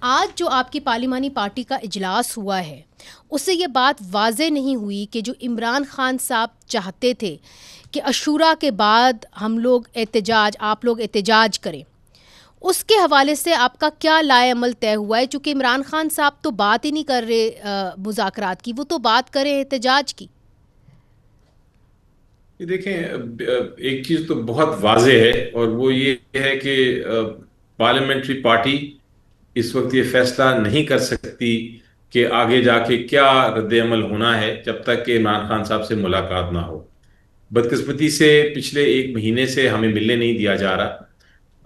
आज जो आपकी पार्लिमानी पार्टी का इजलास हुआ है, उससे ये बात वाज़ेह नहीं हुई कि जो इमरान खान साहब चाहते थे कि अशूरा के बाद हम लोग आप लोग एहतजाज करें, उसके हवाले से आपका क्या लाएअमल तय हुआ है? चूँकि इमरान खान साहब तो बात ही नहीं कर रहे मुज़ाकरात की, वो तो बात कर रहे हैं एहतजाज की। ये देखें, एक चीज तो बहुत वाज़ेह है और वो ये है कि पार्लियामेंट्री पार्टी इस वक्त ये फैसला नहीं कर सकती कि आगे जाके क्या रद्द-ए-अमल होना है जब तक कि इमरान खान साहब से मुलाकात ना हो। बदकिस्मती से पिछले एक महीने से हमें मिलने नहीं दिया जा रहा।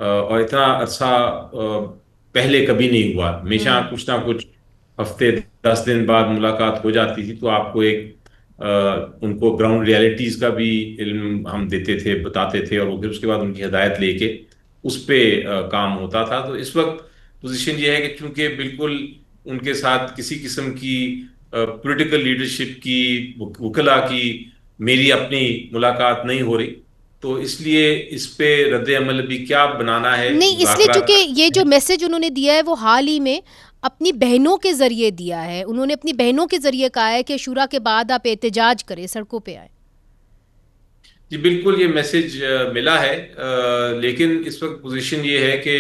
और इतना अरसा पहले कभी नहीं हुआ। हमेशा हम्म। कुछ ना कुछ हफ्ते 10 दिन बाद मुलाकात हो जाती थी, तो आपको उनको ग्राउंड रियलिटीज का भी इल्म हम देते थे, बताते थे, और वो फिर उसके बाद उनकी हिदायत लेके उस पे काम होता था। तो इस वक्त पोजीशन ये है कि चूंकि बिल्कुल उनके साथ किसी किस्म की पॉलिटिकल लीडरशिप की, वकला की, मेरी अपनी मुलाकात नहीं हो रही, तो इसलिए इस पे रद्द अमल भी क्या बनाना है, नहीं, इसलिए मुज़ाकरात चूंकि ये करना जो है। मैसेज उन्होंने दिया है वो हाल ही में अपनी बहनों के ज़रिए दिया है। उन्होंने अपनी बहनों के ज़रिए कहा है कि अशूरा के बाद आप एहतजाज करें, सड़कों पे आए। जी बिल्कुल, ये मैसेज मिला है, लेकिन इस वक्त पोजीशन ये है कि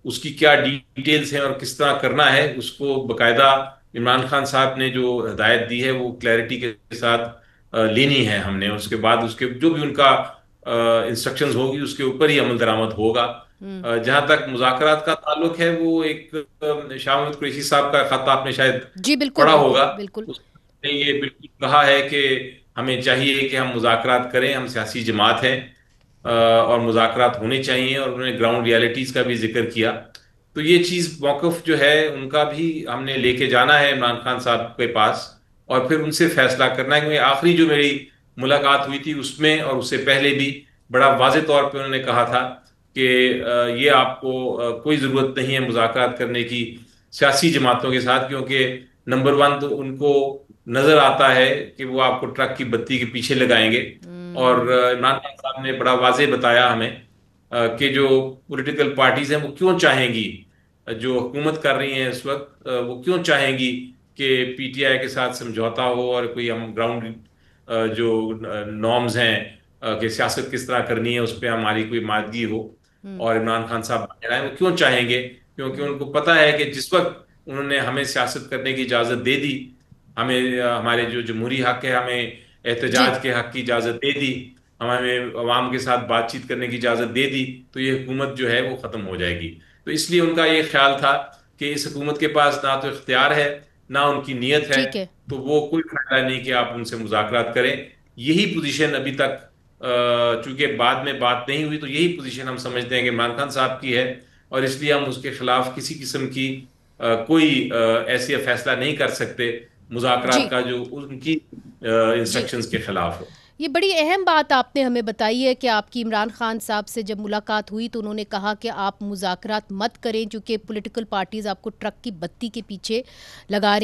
उसकी क्या डिटेल्स हैं और किस तरह करना है, उसको बकायदा इमरान खान साहब ने जो हदायत दी है वो क्लैरिटी के साथ लेनी है हमने। उसके बाद उसके जो भी उनका इंस्ट्रक्शंस होगी उसके ऊपर ही अमल दरामद होगा। हम्म। जहां तक मुज़ाकरात का ताल्लुक है, वो एक शाह महमूद कुरैशी साहब का खत आपने शायद जी बिल्कुल पढ़ा बिल्कुल होगा। बिल्कुल। उसने ये बिल्कुल कहा है कि हमें चाहिए कि हम मुज़ाकरात करें, हम सियासी जमात हैं, और मुज़ाकरात होने चाहिए, और उन्होंने ग्राउंड रियलिटीज़ का भी जिक्र किया। तो ये चीज़ मौक़िफ़ जो है उनका भी हमने लेके जाना है इमरान खान साहब के पास, और फिर उनसे फैसला करना है। क्योंकि आखिरी जो मेरी मुलाकात हुई थी उसमें और उससे पहले भी बड़ा वाज़े तौर पे उन्होंने कहा था कि ये आपको कोई ज़रूरत नहीं है मुज़ाकरात करने की सियासी जमातों के साथ, क्योंकि नंबर वन तो उनको नजर आता है कि वो आपको ट्रक की बत्ती के पीछे लगाएंगे। और हम्म। इमरान खान साहब ने बड़ा वाज़ेह बताया हमें कि जो पॉलिटिकल पार्टीज हैं वो क्यों चाहेंगी, जो हुकूमत कर रही हैं इस वक्त, वो क्यों चाहेंगी कि पीटीआई के साथ समझौता हो और कोई हम ग्राउंड जो नॉर्म्स हैं कि सियासत किस तरह करनी है उस पर हमारी कोई मादगी हो, हम्म। और इमरान खान साहब बाहर आए। वो क्यों चाहेंगे? क्योंकि उनको पता है कि जिस वक्त उन्होंने हमें सियासत करने की इजाज़त दे दी, हमें हमारे जो जमहूरी हक है, हमें जी। एहतजाज के हक की इजाज़त दे दी, हमें अवाम के साथ बातचीत करने की इजाज़त दे दी, तो ये हुकूमत जो है वो ख़त्म हो जाएगी। तो इसलिए उनका ये ख्याल था कि इस हुकूमत के पास ना तो इख्तियार है, ना उनकी नीयत है, ठीक है। तो वो कोई फायदा नहीं कि आप उनसे मुज़ाकरात करें। यही पोजीशन अभी तक, चूंकि बाद में बात नहीं हुई, तो यही पोजीशन हम समझते हैं कि इमरान खान साहब की है, और इसलिए हम उसके खिलाफ किसी किस्म की कोई ऐसी फैसला नहीं कर सकते मुज़ाकरात जी। का जो उनकी जी। इंस्ट्रक्शंस के खिलाफ हो। ये बड़ी अहम बात आपने हमें बताई है कि आपकी इमरान खान साहब से जब मुलाकात हुई तो उन्होंने कहा कि आप मुज़ाकरात मत करें, क्योंकि पॉलिटिकल पार्टीज़ आपको ट्रक की बत्ती के पीछे लगा रही